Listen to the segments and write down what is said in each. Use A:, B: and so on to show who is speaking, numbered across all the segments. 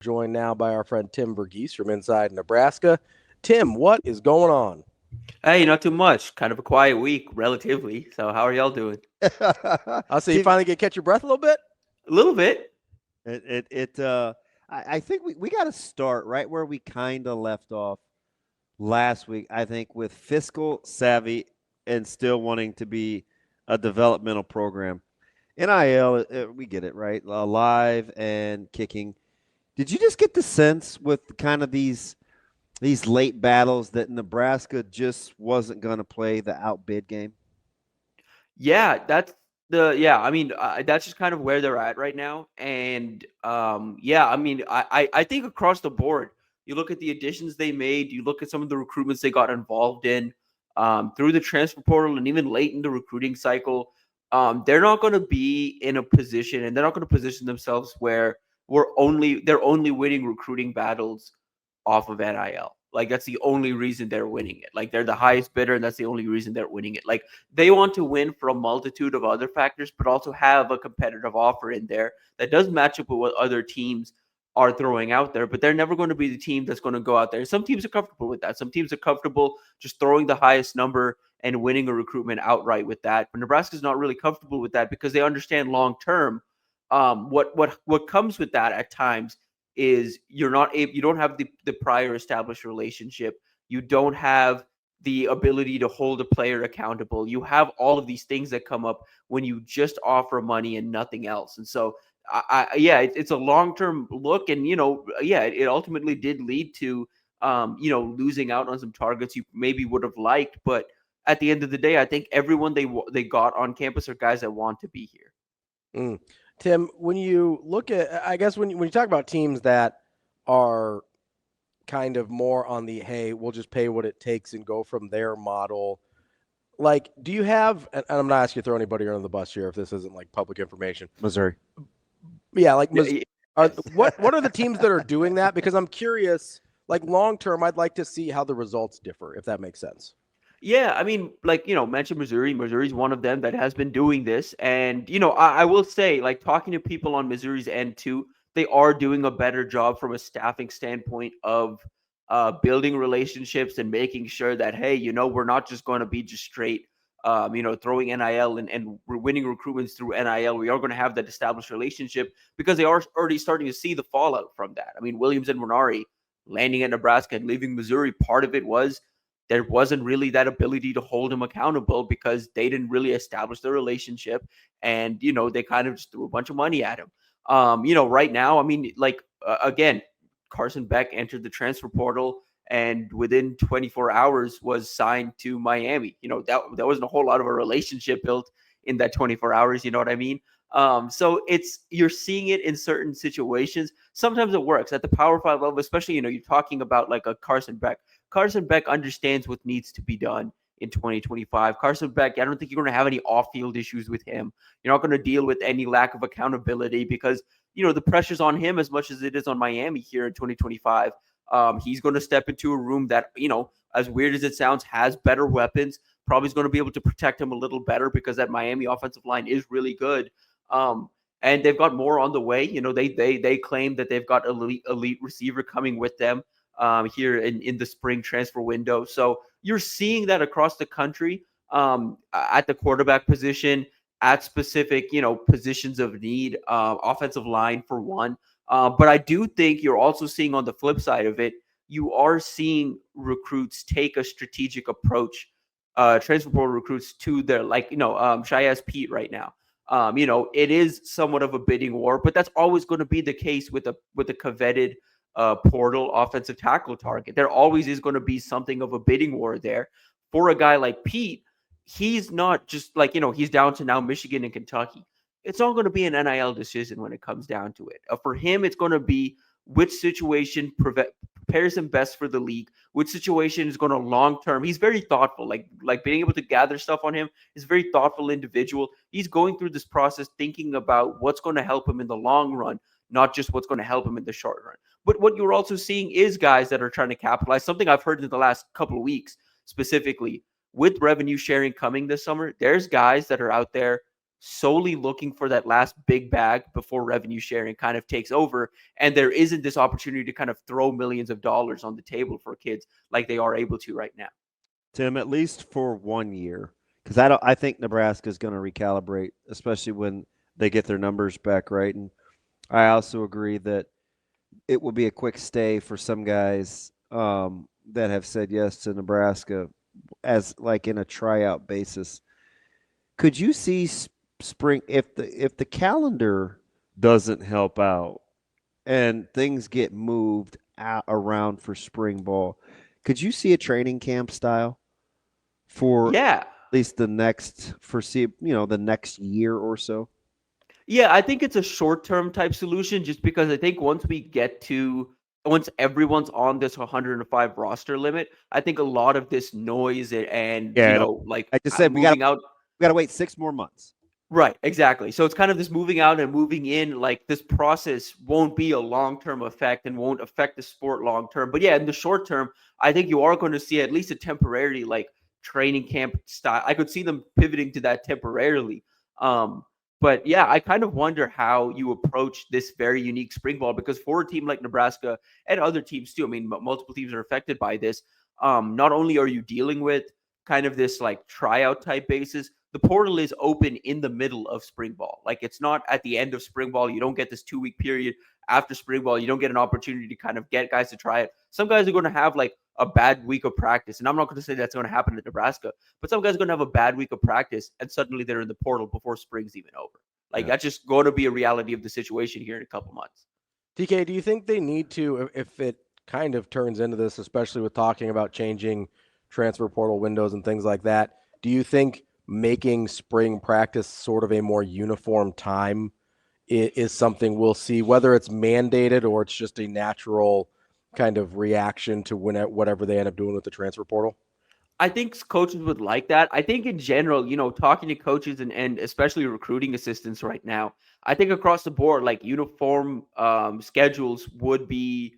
A: Joined now by our friend Tim Verghese from inside Nebraska. Tim, what is going on?
B: Hey, not too much. Kind of a quiet week, relatively. So, how are y'all doing?
A: I'll say you finally get catch your breath a little bit.
B: A little bit.
C: I think we got to start right where we kind of left off last week. I think with fiscal savvy and still wanting to be a developmental program. NIL, we get it, right? Live and kicking. Did you just get the sense with kind of these late battles that Nebraska just wasn't going to play the outbid game?
B: Yeah, I mean, that's just kind of where they're at right now. And yeah, I mean, I think across the board, you look at the additions they made, you look at some of the recruitments they got involved in through the transfer portal and even late in the recruiting cycle. They're not going to be in a position, and they're not going to position themselves where they're only winning recruiting battles off of NIL. Like that's the only reason they're winning it. Like they're the highest bidder, and that's the only reason they're winning it. Like they want to win for a multitude of other factors, but also have a competitive offer in there that does match up with what other teams are throwing out there. But they're never going to be the team that's going to go out there. Some teams are comfortable with that. Some teams are comfortable just throwing the highest number and winning a recruitment outright with that. But Nebraska's not really comfortable with that because they understand long term what comes with that at times is you don't have the prior established relationship. You don't have the ability to hold a player accountable. You have all of these things that come up when you just offer money and nothing else. And so it's a long-term look. And, it ultimately did lead to, losing out on some targets you maybe would have liked. But at the end of the day, I think everyone they got on campus are guys that want to be here.
A: Tim, when you look at, I guess when you talk about teams that are kind of more on the, hey, we'll just pay what it takes and go from their model, like, do you have, and I'm not asking you to throw anybody under the bus here if this isn't like public information.
C: Missouri.
A: Yeah, like, what are the teams that are doing that? Because I'm curious, like long term, I'd like to see how the results differ, if that makes sense.
B: Yeah, I mean, like, mention Missouri. Missouri's one of them that has been doing this. And, I will say, like, talking to people on Missouri's end, too, they are doing a better job from a staffing standpoint of building relationships and making sure that, hey, we're not just going to be just straight, throwing NIL and we're winning recruitments through NIL. We are going to have that established relationship because they are already starting to see the fallout from that. I mean, Williams and Renari landing at Nebraska and leaving Missouri, part of it was there wasn't really that ability to hold him accountable because they didn't really establish the relationship. And, they kind of just threw a bunch of money at him. Right now, I mean, like, again, Carson Beck entered the transfer portal and within 24 hours was signed to Miami. That wasn't a whole lot of a relationship built in that 24 hours. You know what I mean? So you're seeing it in certain situations. Sometimes it works at the Power 5 level, especially, you're talking about like a Carson Beck. Carson Beck understands what needs to be done in 2025. Carson Beck, I don't think you're going to have any off-field issues with him. You're not going to deal with any lack of accountability because, the pressure's on him as much as it is on Miami here in 2025. He's going to step into a room that, as weird as it sounds, has better weapons. Probably is going to be able to protect him a little better because that Miami offensive line is really good. And they've got more on the way. They claim that they've got elite receiver coming with them here in the spring transfer window. So you're seeing that across the country at the quarterback position, at specific, positions of need, offensive line for one. But I do think you're also seeing on the flip side of it, you are seeing recruits take a strategic approach, transfer portal recruits to their, like, Shy Pete right now. It is somewhat of a bidding war, but that's always going to be the case with a coveted portal offensive tackle target. There always is going to be something of a bidding war there. For a guy like Pete, he's not just like, he's down to now Michigan and Kentucky. It's all going to be an NIL decision when it comes down to it. For him, it's going to be which situation prepares him best for the league, which situation is going to long-term. He's very thoughtful, like being able to gather stuff on him. He's a very thoughtful individual. He's going through this process thinking about what's going to help him in the long run, not just what's going to help him in the short run. But what you're also seeing is guys that are trying to capitalize. Something I've heard in the last couple of weeks, specifically with revenue sharing coming this summer, there's guys that are out there solely looking for that last big bag before revenue sharing kind of takes over. And there isn't this opportunity to kind of throw millions of dollars on the table for kids like they are able to right now.
C: Tim, at least for 1 year, because I think Nebraska is going to recalibrate, especially when they get their numbers back right. And I also agree that it will be a quick stay for some guys that have said yes to Nebraska as like in a tryout basis. Could you see spring if the calendar doesn't help out and things get moved out around for spring ball? Could you see a training camp style for
B: Yeah.
C: at least the next the next year or so?
B: Yeah, I think it's a short-term type solution just because I think once everyone's on this 105 roster limit, I think a lot of this noise and
C: Yeah,
B: like
C: I just said
B: moving out.
C: we got to wait 6 more months.
B: Right, exactly. So it's kind of this moving out and moving in, like this process won't be a long-term effect and won't affect the sport long term. But yeah, in the short term, I think you are going to see at least a temporary like training camp style. I could see them pivoting to that temporarily. But yeah, I kind of wonder how you approach this very unique spring ball because for a team like Nebraska and other teams too, I mean, multiple teams are affected by this. Not only are you dealing with kind of this like tryout type basis, the portal is open in the middle of spring ball. Like it's not at the end of spring ball. You don't get this 2-week period after spring ball. You don't get an opportunity to kind of get guys to try it. Some guys are going to have like a bad week of practice. And I'm not going to say that's going to happen at Nebraska, but some guys are going to have a bad week of practice and suddenly they're in the portal before spring's even over. Like that's just going to be a reality of the situation here in a couple months.
A: TK, do you think they need to, if it kind of turns into this, especially with talking about changing transfer portal windows and things like that, do you think making spring practice sort of a more uniform time is something we'll see, whether it's mandated or it's just a natural kind of reaction to whatever they end up doing with the transfer portal?
B: I think coaches would like that. I think in general, talking to coaches and especially recruiting assistants right now, I think across the board, like uniform schedules would be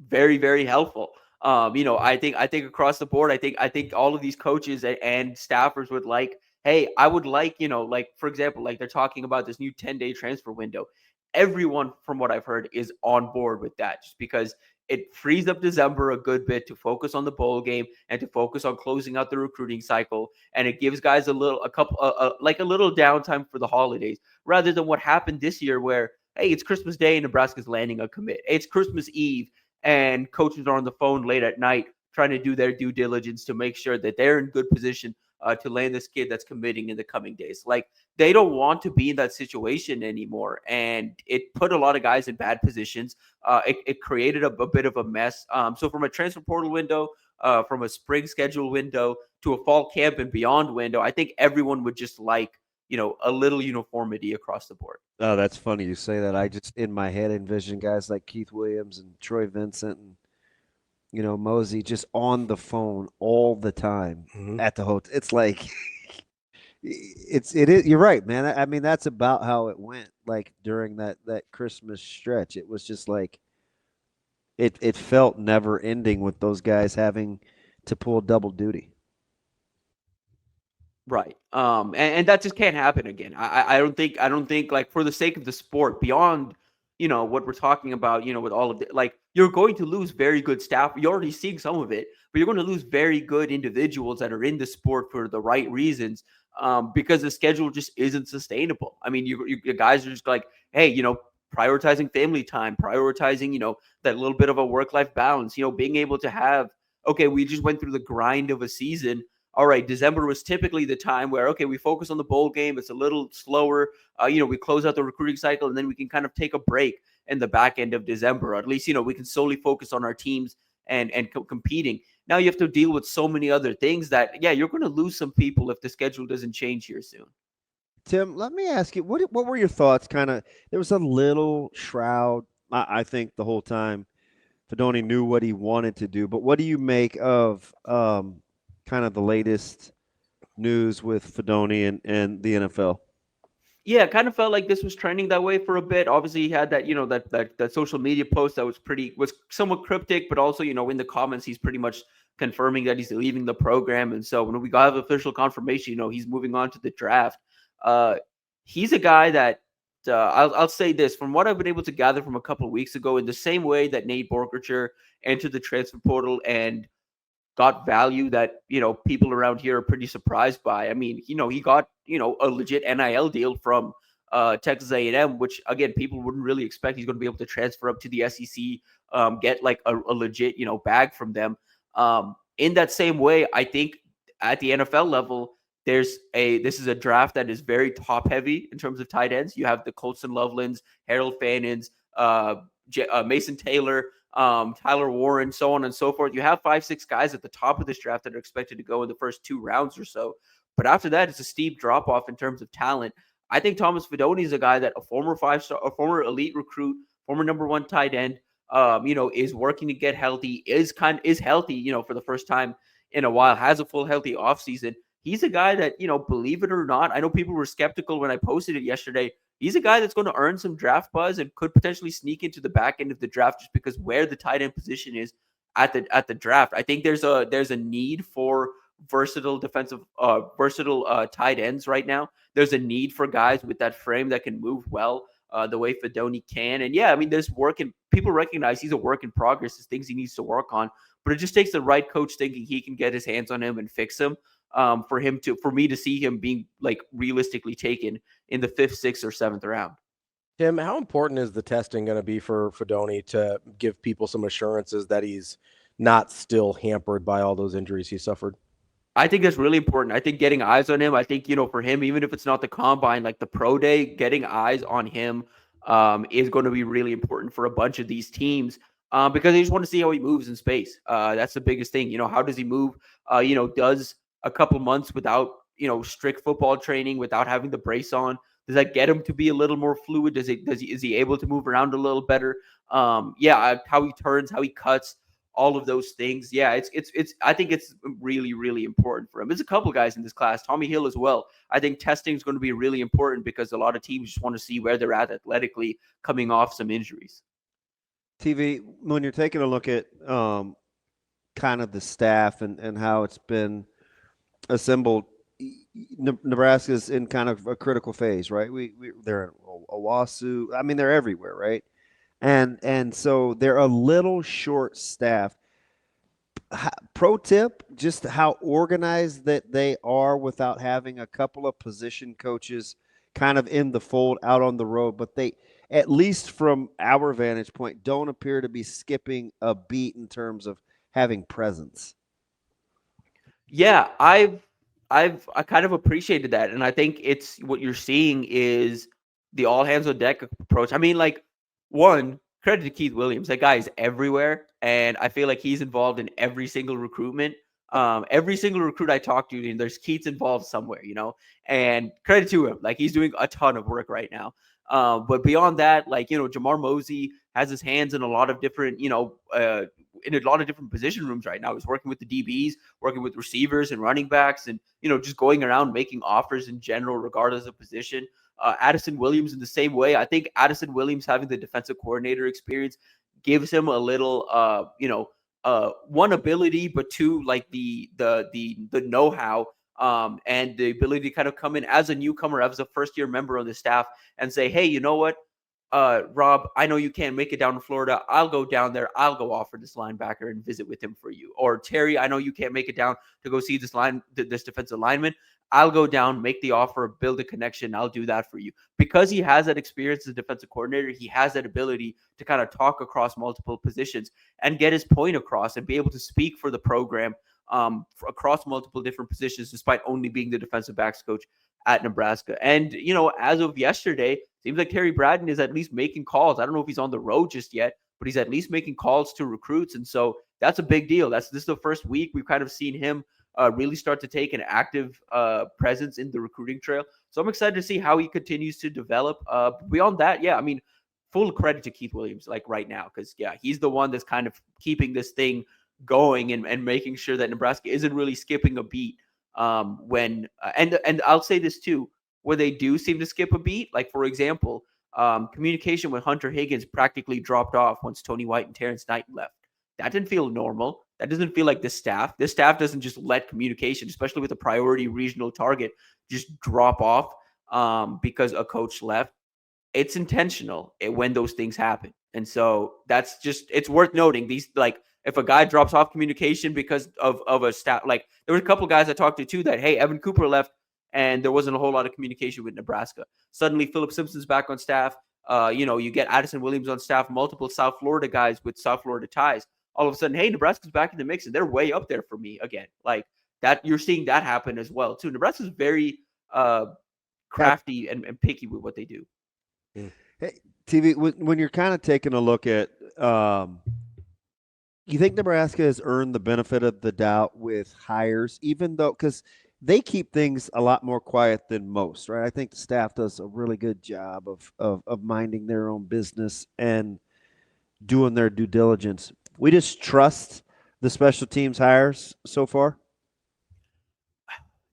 B: very, very helpful. I think across the board, I think all of these coaches and staffers would like, hey, I would like, like for example, like they're talking about this new 10-day transfer window. Everyone, from what I've heard, is on board with that, just because it frees up December a good bit to focus on the bowl game and to focus on closing out the recruiting cycle, and it gives guys a little downtime for the holidays, rather than what happened this year, where hey, it's Christmas Day and Nebraska's landing a commit. It's Christmas Eve and coaches are on the phone late at night trying to do their due diligence to make sure that they're in good position to land this kid that's committing in the coming days. Like they don't want to be in that situation anymore, and it put a lot of guys in bad positions. It created a bit of a mess. So from a transfer portal window, from a spring schedule window to a fall camp and beyond window, I think everyone would just like a little uniformity across the board.
C: Oh, that's funny you say that. I just in my head envision guys like Keith Williams and Troy Vincent and Mosey just on the phone all the time at the hotel. It's like it is. You're right, man. I mean, that's about how it went. Like during that Christmas stretch, it was just like it felt never ending with those guys having to pull double duty.
B: Right. And that just can't happen again. I don't think like for the sake of the sport, beyond, what we're talking about, with all of it, like you're going to lose very good staff. You're already seeing some of it, but you're going to lose very good individuals that are in the sport for the right reasons. Because the schedule just isn't sustainable. I mean, you guys are just like, hey, prioritizing family time, prioritizing, that little bit of a work-life balance, being able to have, okay, we just went through the grind of a season. All right, December was typically the time where, okay, we focus on the bowl game. It's a little slower. We close out the recruiting cycle, and then we can kind of take a break in the back end of December. Or at least, we can solely focus on our teams and competing. Now you have to deal with so many other things that, yeah, you're going to lose some people if the schedule doesn't change here soon.
C: Tim, let me ask you, what were your thoughts? Kind of, there was a little shroud, I think, the whole time. Fedoni knew what he wanted to do, but what do you make of kind of the latest news with Fedoni and the NFL?
B: Yeah, it kind of felt like this was trending that way for a bit. Obviously, he had that, that social media post that was somewhat cryptic, but also, in the comments, he's pretty much confirming that he's leaving the program. And so when we got official confirmation, he's moving on to the draft. he's a guy that I'll say this from what I've been able to gather from a couple of weeks ago. In the same way that Nate Borgercher entered the transfer portal and got value that people around here are pretty surprised by. I mean, he got a legit NIL deal from Texas A&M, which again people wouldn't really expect. He's going to be able to transfer up to the SEC, get like a legit bag from them. In that same way, I think at the NFL level, this is a draft that is very top heavy in terms of tight ends. You have the Colson Lovelands, Harold Fannons, Mason Taylor, Tyler Warren, so on and so forth. You have 5-6 guys at the top of this draft that are expected to go in the first 2 rounds or so. But after that, it's a steep drop off in terms of talent. I think Thomas Fidone is a guy that a former 5-star, a former elite recruit, former number 1 tight end, is working to get healthy, is healthy, for the first time in a while, has a full healthy offseason. He's a guy that, believe it or not, I know people were skeptical when I posted it yesterday. He's a guy that's going to earn some draft buzz and could potentially sneak into the back end of the draft just because where the tight end position is at the draft. I think there's a need for versatile tight ends right now. There's a need for guys with that frame that can move well the way Fedoni can. And yeah, I mean, there's work, and people recognize he's a work in progress. There's things he needs to work on, but it just takes the right coach thinking he can get his hands on him and fix him. For me to see him being like realistically taken in the 5th, 6th, or 7th round.
A: Tim, how important is the testing going to be for Fedoni to give people some assurances that he's not still hampered by all those injuries he suffered?
B: I think that's really important. I think getting eyes on him, I think, for him, even if it's not the combine, like the pro day, getting eyes on him is going to be really important for a bunch of these teams because they just want to see how he moves in space. That's the biggest thing. How does he move? Does a couple months without, strict football training, without having the brace on, does that get him to be a little more fluid? Is he able to move around a little better? How he turns, how he cuts, all of those things. Yeah, I think it's really, really important for him. There's a couple guys in this class, Tommy Hill as well. I think testing is going to be really important because a lot of teams just want to see where they're at athletically coming off some injuries.
C: TV, when you're taking a look at kind of the staff and how it's been assembled, Nebraska's in kind of a critical phase, right? They're in Owasu. I mean, they're everywhere, right? And so they're a little short staffed. Pro tip, just how organized that they are without having a couple of position coaches kind of in the fold out on the road, but they, at least from our vantage point, don't appear to be skipping a beat in terms of having presence.
B: Yeah, I kind of appreciated that, and I think it's what you're seeing is the all hands on deck approach. I mean, like, one, credit to Keith Williams. That guy is everywhere, and I feel like he's involved in every single recruitment. Every single recruit I talk to, there's Keith's involved somewhere, and credit to him. Like, he's doing a ton of work right now. But beyond that, like, Jamar Mosey has his hands in a lot of different, in a lot of different position rooms right now. He's working with the DBs, working with receivers and running backs, and, just going around making offers in general, regardless of position. Addison Williams in the same way. I think Addison Williams having the defensive coordinator experience gives him a little, one, ability, but two, like the know-how and the ability to kind of come in as a newcomer, as a first-year member of the staff and say, hey, you know what? Rob, I know you can't make it down to Florida. I'll go down there. I'll go offer this linebacker and visit with him for you. Or Terry, I know you can't make it down to go see this defensive lineman. I'll go down, make the offer, build a connection. I'll do that for you. Because he has that experience as a defensive coordinator, he has that ability to kind of talk across multiple positions and get his point across and be able to speak for the program across multiple different positions, despite only being the defensive backs coach at Nebraska. And, as of yesterday, seems like Terry Braden is at least making calls. I don't know if he's on the road just yet, but he's at least making calls to recruits. And so that's a big deal. This is the first week we've kind of seen him really start to take an active presence in the recruiting trail. So I'm excited to see how he continues to develop. Beyond that, yeah, I mean, full credit to Keith Williams, like right now, because, yeah, he's the one that's kind of keeping this thing going and making sure that Nebraska isn't really skipping a beat when and I'll say this too, where they do seem to skip a beat, like, for example, communication with Hunter Higgins practically dropped off once Tony White and Terrence Knight left. That didn't feel normal. That doesn't feel like this staff. This staff doesn't just let communication, especially with a priority regional target, just drop off. because a coach left. It's intentional when those things happen. And so that's just, it's worth noting. These, like, if a guy drops off communication because of a staff, like there were a couple guys I talked to too that, hey, Evan Cooper left and there wasn't a whole lot of communication with Nebraska. Suddenly Philip Simpson's back on staff. You get Addison Williams on staff, multiple South Florida guys with South Florida ties. All of a sudden, hey, Nebraska's back in the mix and they're way up there for me again. Like that, you're seeing that happen as well too. Nebraska's very crafty and picky with what they do.
C: Hey, TV, when you're kind of taking a look at, you think Nebraska has earned the benefit of the doubt with hires, even though, because they keep things a lot more quiet than most, right? I think the staff does a really good job of minding their own business and doing their due diligence. We just trust the special teams hires so far.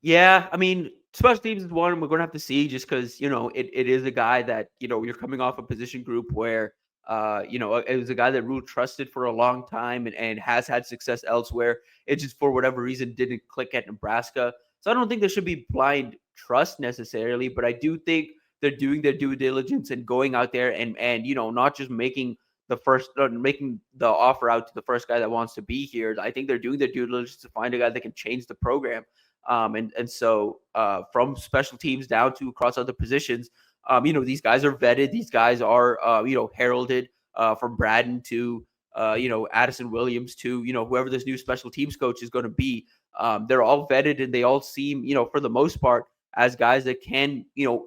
B: Yeah, I mean, special teams is one we're going to have to see just because, it is a guy that, you're coming off a position group where, it was a guy that Rule trusted for a long time and has had success elsewhere. It just, for whatever reason, didn't click at Nebraska. So I don't think there should be blind trust necessarily, but I do think they're doing their due diligence and going out there and not just making making the offer out to the first guy that wants to be here. I think they're doing their due diligence to find a guy that can change the program. So from special teams down to across other positions, these guys are vetted. These guys are, heralded from Braden to, Addison Williams to, whoever this new special teams coach is going to be. They're all vetted and they all seem, for the most part, as guys that can,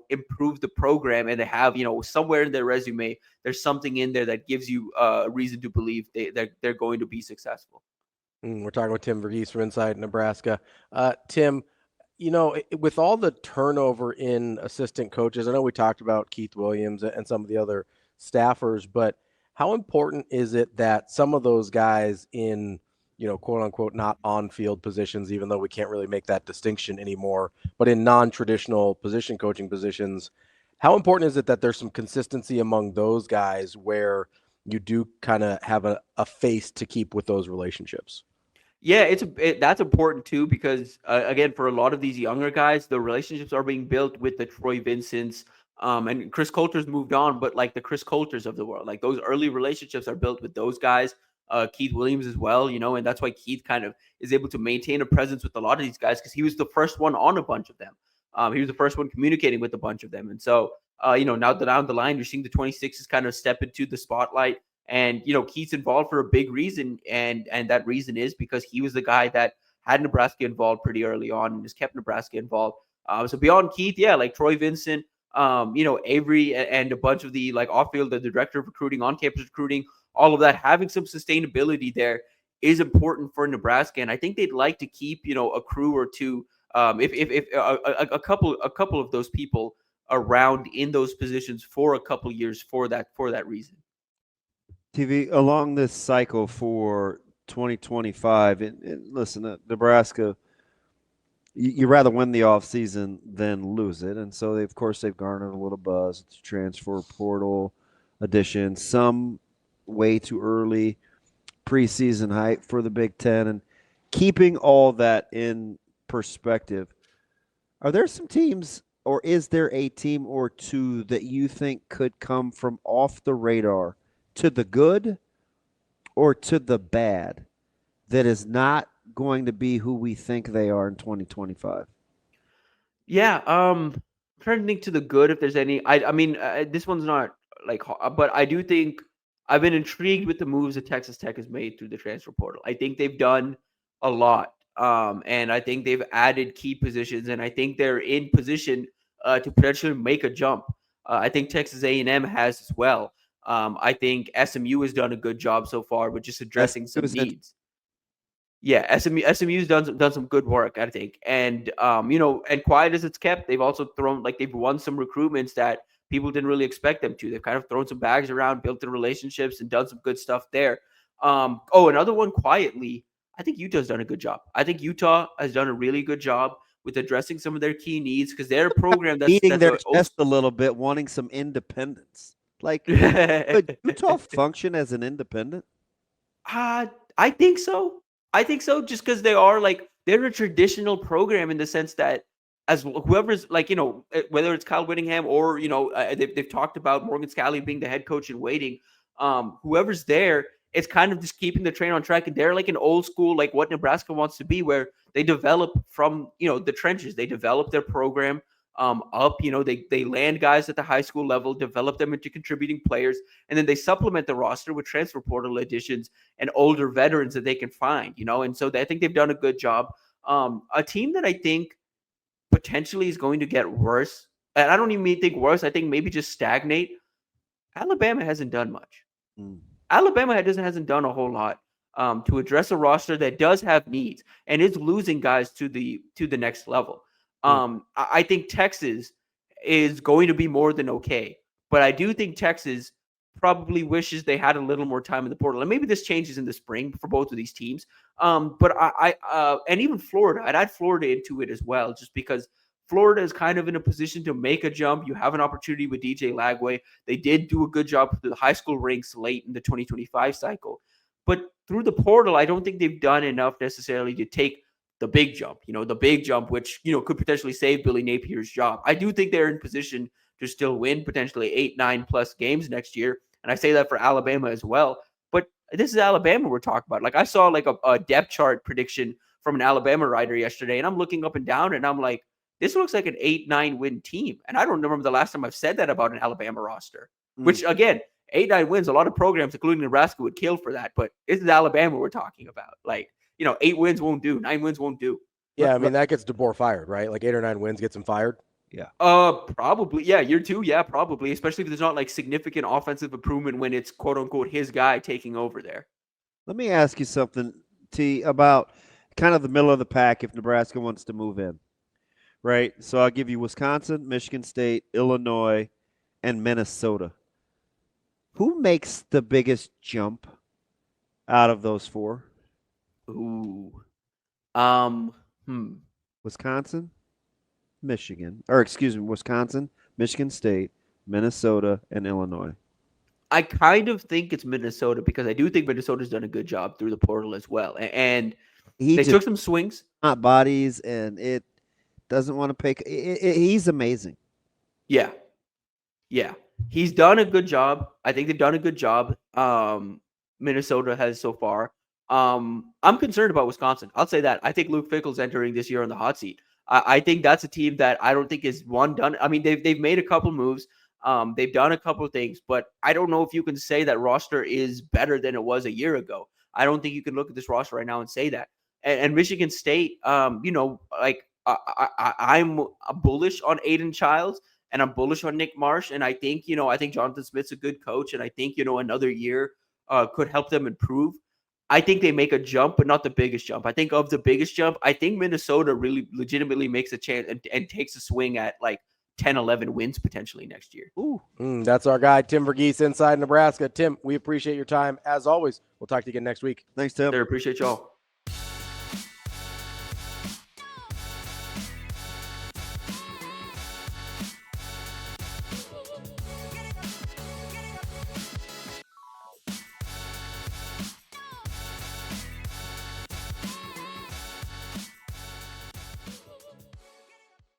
B: improve the program, and they have, somewhere in their resume, there's something in there that gives you a reason to believe they're going to be successful.
A: We're talking with Tim Verghese from Inside Nebraska. Tim, with all the turnover in assistant coaches, I know we talked about Keith Williams and some of the other staffers, but how important is it that some of those guys in, quote unquote, not on field positions, even though we can't really make that distinction anymore, but in non-traditional position coaching positions, how important is it that there's some consistency among those guys where you do kind of have a face to keep with those relationships?
B: Yeah, that's important too because again, for a lot of these younger guys, the relationships are being built with the Troy Vincents, and Chris Coulter's moved on, but like the Chris Coulters of the world, like those early relationships are built with those guys. Keith Williams as well, and that's why Keith kind of is able to maintain a presence with a lot of these guys because he was the first one on a bunch of them. He was the first one communicating with a bunch of them, and so now down the line, you're seeing the 26s kind of step into the spotlight. And, Keith's involved for a big reason. And that reason is because he was the guy that had Nebraska involved pretty early on and has kept Nebraska involved. So beyond Keith, yeah, like Troy Vincent, Avery and a bunch of the like off field, the director of recruiting, on campus recruiting, all of that, having some sustainability there is important for Nebraska. And I think they'd like to keep, a crew or two, if a couple of those people around in those positions for a couple years for that reason.
C: TV, along this cycle for 2025, and listen, Nebraska, you rather win the offseason than lose it. And so, of course, they've garnered a little buzz. It's transfer portal addition, some way too early preseason hype for the Big Ten. And keeping all that in perspective, are there some teams, or is there a team or two that you think could come from off the radar to the good or to the bad that is not going to be who we think they are in 2025?
B: Yeah, I'm trying to think to the good if there's any. I mean, this one's not like, but I do think I've been intrigued with the moves that Texas Tech has made through the transfer portal. I think they've done a lot, and I think they've added key positions, and I think they're in position to potentially make a jump. I think Texas A&M has as well. I think SMU has done a good job so far with just addressing some needs. Yeah, SMU's done some good work, I think. And and quiet as it's kept, they've also they've won some recruitments that people didn't really expect them to. They've kind of thrown some bags around, built the relationships, and done some good stuff there. Another one quietly, I think Utah's done a good job. I think Utah has done a really good job with addressing some of their key needs because they're a program that's
C: eating their chest a little bit, wanting some independence. Like, could Utah function as an independent?
B: I think so. Just because they're a traditional program in the sense that as whoever's whether it's Kyle Whittingham or they've talked about Morgan Scalley being the head coach in waiting. Whoever's there, it's kind of just keeping the train on track. And they're like an old school, like what Nebraska wants to be, where they develop from the trenches. They develop their program up. They land guys at the high school level, develop them into contributing players, and then they supplement the roster with transfer portal additions and older veterans that they can find. And so I think they've done a good job. A team that I think potentially is going to get worse, and I don't even think worse, I think maybe just stagnate. Alabama hasn't done much. Alabama hasn't done a whole lot to address a roster that does have needs and is losing guys to the next level. I think Texas is going to be more than okay, but I do think Texas probably wishes they had a little more time in the portal, and maybe this changes in the spring for both of these teams. But and even Florida, I'd add Florida into it as well, just because Florida is kind of in a position to make a jump. You have an opportunity with DJ Lagway. They did do a good job through the high school ranks late in the 2025 cycle, but through the portal, I don't think they've done enough necessarily to take the big jump, which, could potentially save Billy Napier's job. I do think they're in position to still win potentially 8-9+ games next year. And I say that for Alabama as well. But this is Alabama we're talking about. Like, I saw like a depth chart prediction from an Alabama writer yesterday, and I'm looking up and down and I'm like, this looks like an 8-9 win team. And I don't remember the last time I've said that about an Alabama roster, which again, 8-9 wins, a lot of programs, including Nebraska, would kill for that. But this is Alabama we're talking about. Like, 8 wins won't do. 9 wins won't do.
A: Yeah, I mean, that gets DeBoer fired, right? Like 8 or 9 wins gets him fired.
C: Yeah.
B: Probably. Yeah, year 2. Yeah, probably. Especially if there's not like significant offensive improvement when it's quote unquote his guy taking over there.
C: Let me ask you something, T, about kind of the middle of the pack if Nebraska wants to move in. Right? So I'll give you Wisconsin, Michigan State, Illinois, and Minnesota. Who makes the biggest jump out of those 4?
B: Ooh.
C: Wisconsin, Michigan, Michigan State, Minnesota, and Illinois.
B: I kind of think it's Minnesota because I do think Minnesota's done a good job through the portal as well. And they took some swings.
C: Not bodies, and it doesn't want to pay. He's amazing.
B: Yeah. Yeah. He's done a good job. I think they've done a good job. Minnesota has so far. I'm concerned about Wisconsin. I'll say that. I think Luke Fickell's entering this year on the hot seat. I think that's a team that I don't think is done. I mean, they've made a couple moves. They've done a couple of things, but I don't know if you can say that roster is better than it was a year ago. I don't think you can look at this roster right now and say that. And Michigan State, I'm bullish on Aiden Childs and I'm bullish on Nick Marsh. And I think Jonathan Smith's a good coach. And I think, another year could help them improve. I think they make a jump, but not the biggest jump. I think of the biggest jump, I think Minnesota really legitimately makes a chance and takes a swing at like 10, 11 wins potentially next year.
A: Ooh. That's our guy, Tim Verghese, Inside Nebraska. Tim, we appreciate your time. As always, we'll talk to you again next week.
C: Thanks, Tim.
B: I appreciate y'all.